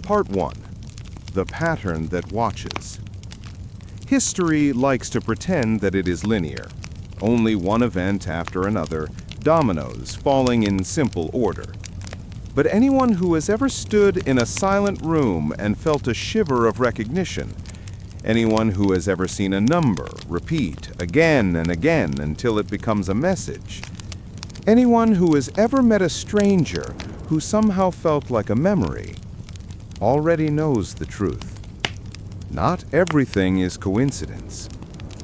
Part 1. The Pattern That Watches. History likes to pretend that it is linear. Only one event after another, dominoes falling in simple order. But anyone who has ever stood in a silent room and felt a shiver of recognition, anyone who has ever seen a number repeat again and again until it becomes a message, anyone who has ever met a stranger who somehow felt like a memory, already knows the truth. Not everything is coincidence.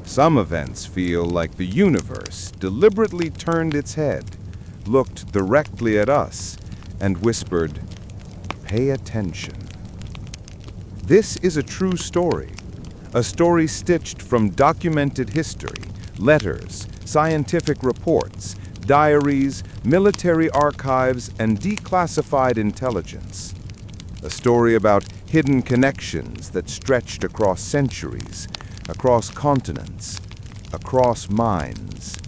Some events feel like the universe deliberately turned its head, looked directly at us, and whispered, "Pay attention." This is a true story, a story stitched from documented history, letters, scientific reports, diaries, military archives, and declassified intelligence. A story about hidden connections that stretched across centuries, across continents, across minds.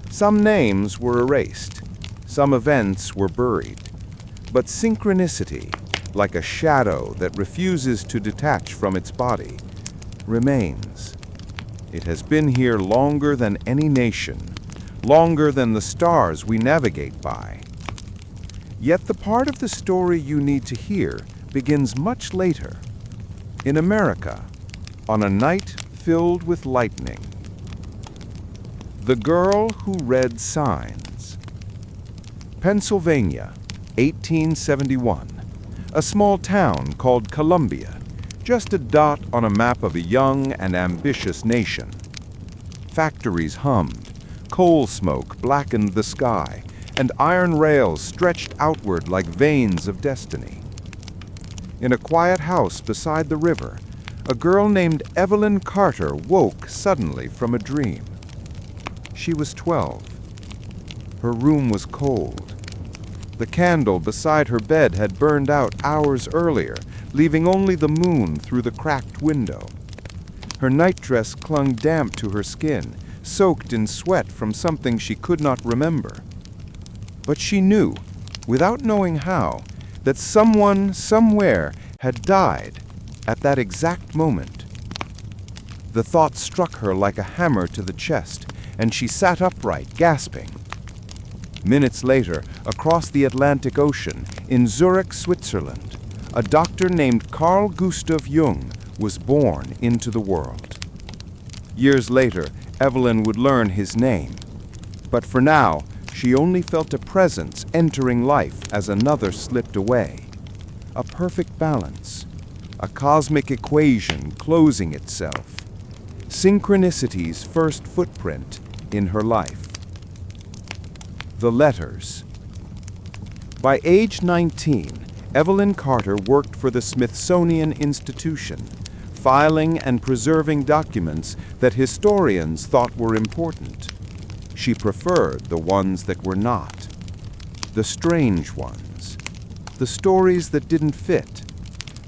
Some names were erased, some events were buried, but synchronicity, like a shadow that refuses to detach from its body, remains. It has been here longer than any nation, longer than the stars we navigate by. Yet the part of the story you need to hear begins much later, in America, on a night filled with lightning. The Girl Who Read Signs. Pennsylvania, 1871. A small town called Columbia, just a dot on a map of a young and ambitious nation. Factories hummed, coal smoke blackened the sky, and iron rails stretched outward like veins of destiny. In a quiet house beside the river, a girl named Evelyn Carter woke suddenly from a dream. She was 12. Her room was cold. The candle beside her bed had burned out hours earlier, leaving only the moon through the cracked window. Her nightdress clung damp to her skin, soaked in sweat from something she could not remember. But she knew, without knowing how, that someone somewhere had died at that exact moment. The thought struck her like a hammer to the chest, and she sat upright, gasping. Minutes later, across the Atlantic Ocean, in Zurich, Switzerland, a doctor named Carl Gustav Jung was born into the world. Years later, Evelyn would learn his name. But for now, she only felt a presence entering life as another slipped away. A perfect balance, a cosmic equation closing itself. Synchronicity's first footprint in her life. The letters. By age 19, Evelyn Carter worked for the Smithsonian Institution, filing and preserving documents that historians thought were important. She preferred the ones that were not. The strange ones. The stories that didn't fit.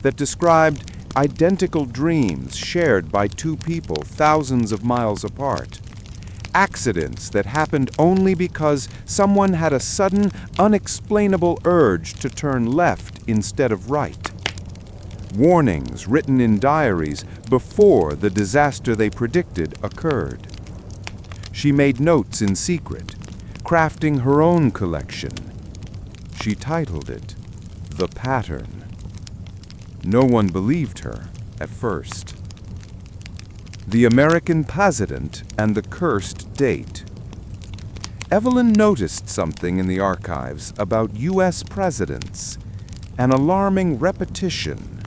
That described identical dreams shared by two people thousands of miles apart. Accidents that happened only because someone had a sudden, unexplainable urge to turn left instead of right. Warnings written in diaries before the disaster they predicted occurred. She made notes in secret, crafting her own collection. She titled it, The Pattern. No one believed her at first. The American President and the Cursed Date. Evelyn noticed something in the archives about U.S. presidents, an alarming repetition.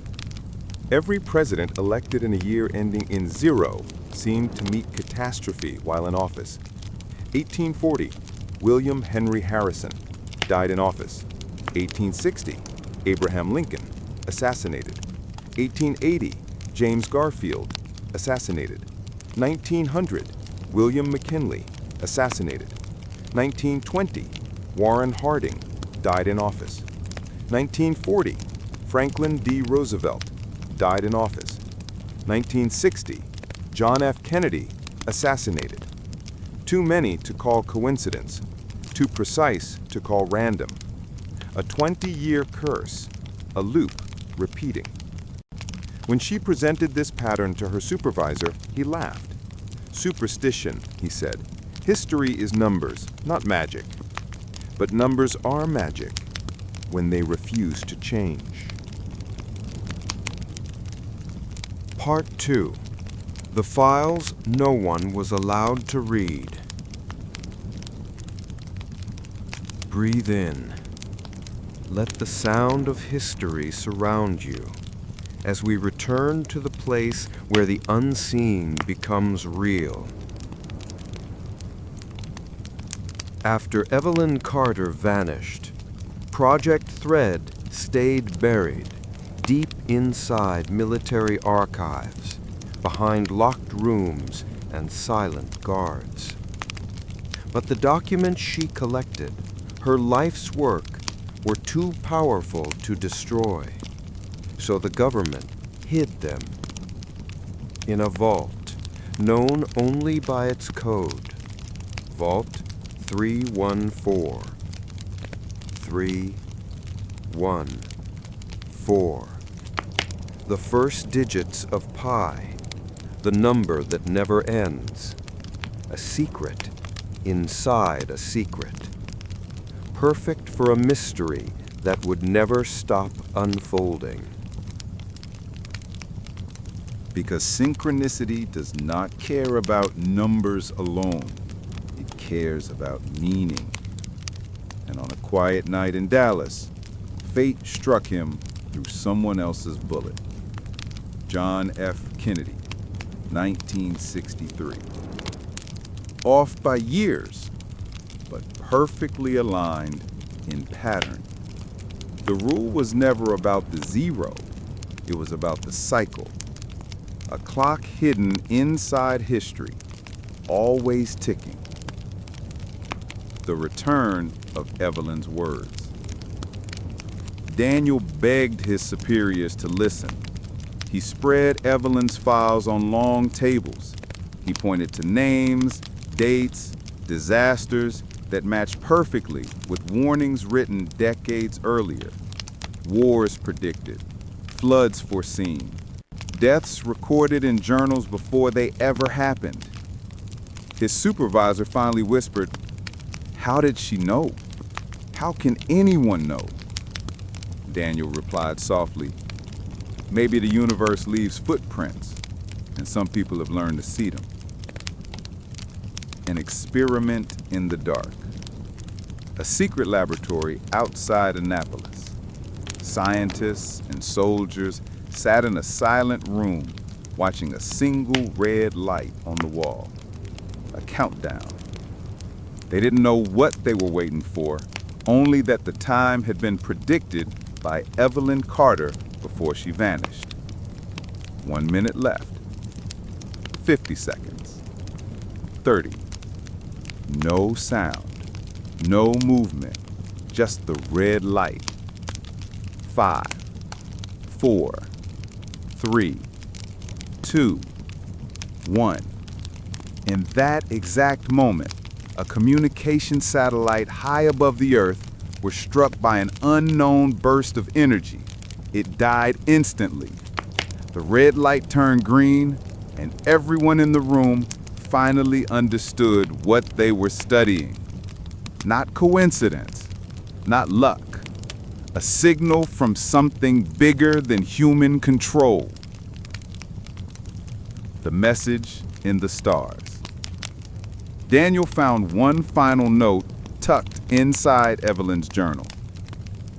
Every president elected in a year ending in 0 seemed to meet catastrophe while in office. 1840, William Henry Harrison, died in office. 1860, Abraham Lincoln, assassinated. 1880, James Garfield, assassinated. 1900, William McKinley, assassinated. 1920, Warren Harding, died in office. 1940, Franklin D. Roosevelt, died in office. 1960, John F. Kennedy, assassinated. Too many to call coincidence, too precise to call random. A 20-year curse, a loop, repeating. When she presented this pattern to her supervisor, he laughed. "Superstition," he said. "History is numbers, not magic. But numbers are magic when they refuse to change." Part 2. The files no one was allowed to read. Breathe in. Let the sound of history surround you as we return to the place where the unseen becomes real. After Evelyn Carter vanished, Project Thread stayed buried deep inside military archives, behind locked rooms and silent guards. But the documents she collected, her life's work, were too powerful to destroy, so the government hid them in a vault known only by its code, Vault 314. 314. The first digits of pi, the number that never ends. A secret inside a secret. Perfect for a mystery that would never stop unfolding. Because synchronicity does not care about numbers alone. It cares about meaning. And on a quiet night in Dallas, fate struck him through someone else's bullet. John F. Kennedy, 1963. Off by years, but perfectly aligned in pattern. The rule was never about the zero, it was about the cycle. A clock hidden inside history, always ticking. The return of Evelyn's words. Daniel begged his superiors to listen. He spread Evelyn's files on long tables. He pointed to names, dates, disasters that matched perfectly with warnings written decades earlier. Wars predicted, floods foreseen, deaths recorded in journals before they ever happened. His supervisor finally whispered, "How did she know? How can anyone know?" Daniel replied softly, "Maybe the universe leaves footprints, and some people have learned to see them." An experiment in the dark. A secret laboratory outside Annapolis. Scientists and soldiers sat in a silent room, watching a single red light on the wall. A countdown. They didn't know what they were waiting for, only that the time had been predicted by Evelyn Carter before she vanished. 1 minute left. 50 seconds. 30. No sound, no movement, just the red light. 5, 4, 3, 2, 1. In that exact moment, a communication satellite high above the Earth was struck by an unknown burst of energy. It died instantly. The red light turned green, and everyone in the room finally understood what they were studying. Not coincidence, not luck. A signal from something bigger than human control. The message in the stars. Daniel found one final note tucked inside Evelyn's journal.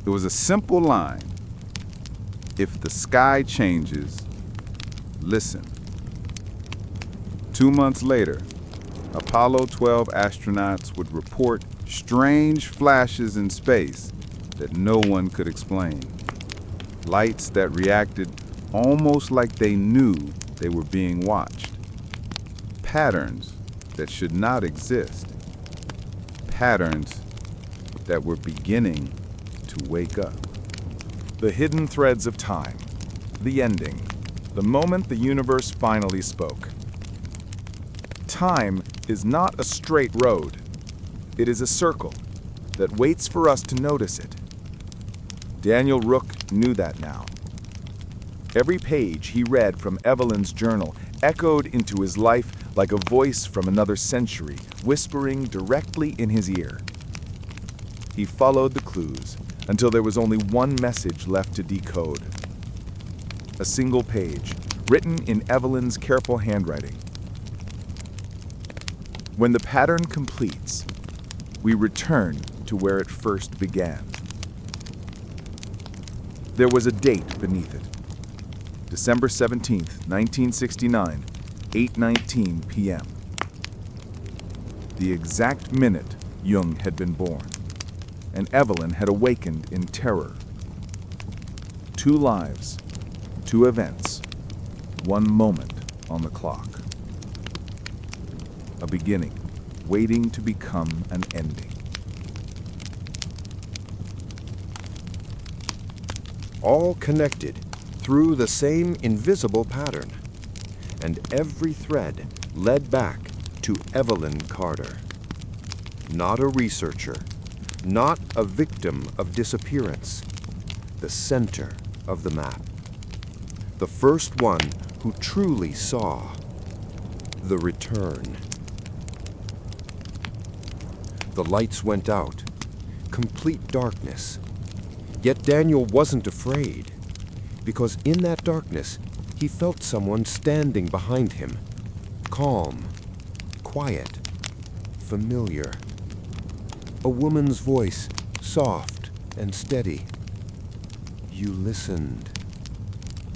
It was a simple line. If the sky changes, listen. 2 months later, Apollo 12 astronauts would report strange flashes in space that no one could explain. Lights that reacted almost like they knew they were being watched. Patterns that should not exist. Patterns that were beginning to wake up. The hidden threads of time. The ending. The moment the universe finally spoke. Time is not a straight road. It is a circle that waits for us to notice it. Daniel Rook knew that now. Every page he read from Evelyn's journal echoed into his life like a voice from another century, whispering directly in his ear. He followed the clues until there was only one message left to decode. A single page, written in Evelyn's careful handwriting. When the pattern completes, we return to where it first began. There was a date beneath it. December 17th, 1969, 8:19 p.m. The exact minute Jung had been born, and Evelyn had awakened in terror. 2 lives, 2 events, 1 moment on the clock. A beginning, waiting to become an ending. All connected through the same invisible pattern, and every thread led back to Evelyn Carter. Not a researcher, not a victim of disappearance, the center of the map. The first one who truly saw the return. The lights went out, complete darkness. Yet Daniel wasn't afraid, because in that darkness, he felt someone standing behind him, calm, quiet, familiar. A woman's voice, soft and steady. You listened.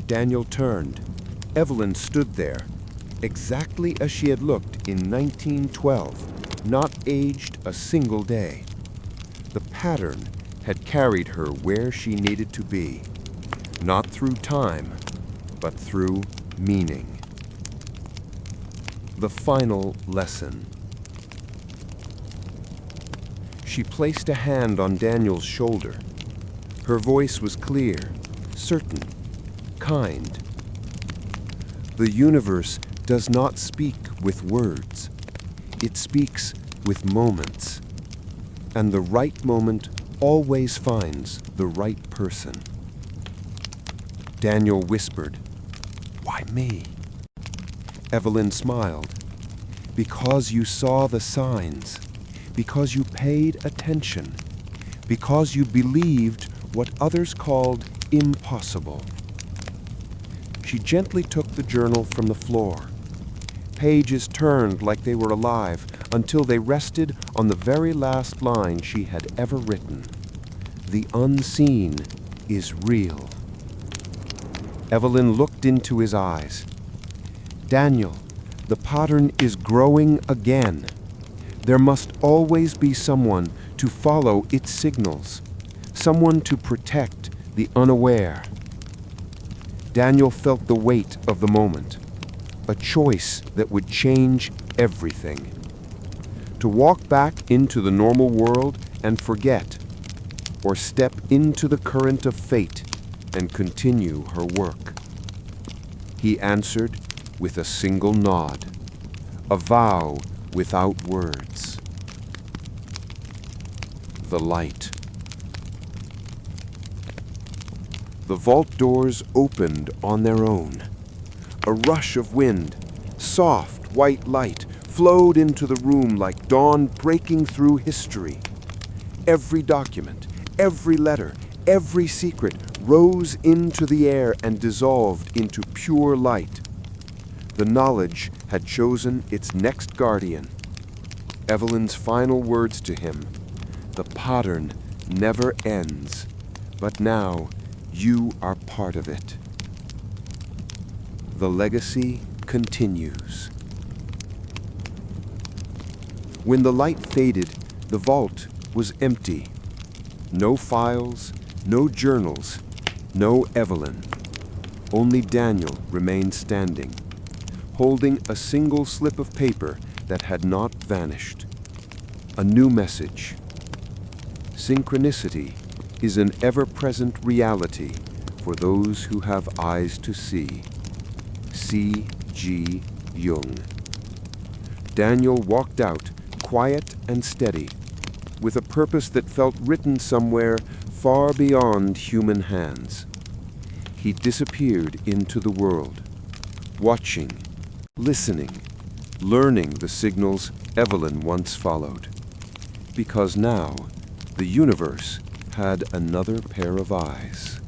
Daniel turned. Evelyn stood there, exactly as she had looked in 1912, not aged a single day. The pattern had carried her where she needed to be, not through time, but through meaning. The final lesson. She placed a hand on Daniel's shoulder. Her voice was clear, certain, kind. The universe does not speak with words. It speaks with moments. And the right moment always finds the right person. Daniel whispered, "Why me?" Evelyn smiled. "Because you saw the signs, because you paid attention, because you believed what others called impossible." She gently took the journal from the floor. Pages turned like they were alive until they rested on the very last line she had ever written. The unseen is real. Evelyn looked into his eyes. Daniel, the pattern is growing again. There must always be someone to follow its signals, someone to protect the unaware. Daniel felt the weight of the moment, a choice that would change everything. To walk back into the normal world and forget, or step into the current of fate and continue her work. He answered with a single nod, a vow without words. The light. The vault doors opened on their own. A rush of wind, soft white light, flowed into the room like dawn breaking through history. Every document, every letter, every secret rose into the air and dissolved into pure light. The knowledge had chosen its next guardian. Evelyn's final words to him, "The pattern never ends, but now you are part of it." The legacy continues. When the light faded, the vault was empty. No files, no journals, no Evelyn. Only Daniel remained standing, holding a single slip of paper that had not vanished. A new message. Synchronicity is an ever-present reality for those who have eyes to see. C. G. Jung. Daniel walked out, quiet and steady, with a purpose that felt written somewhere far beyond human hands. he disappeared into the world, watching, listening, learning the signals Evelyn once followed. Because now, the universe had another pair of eyes.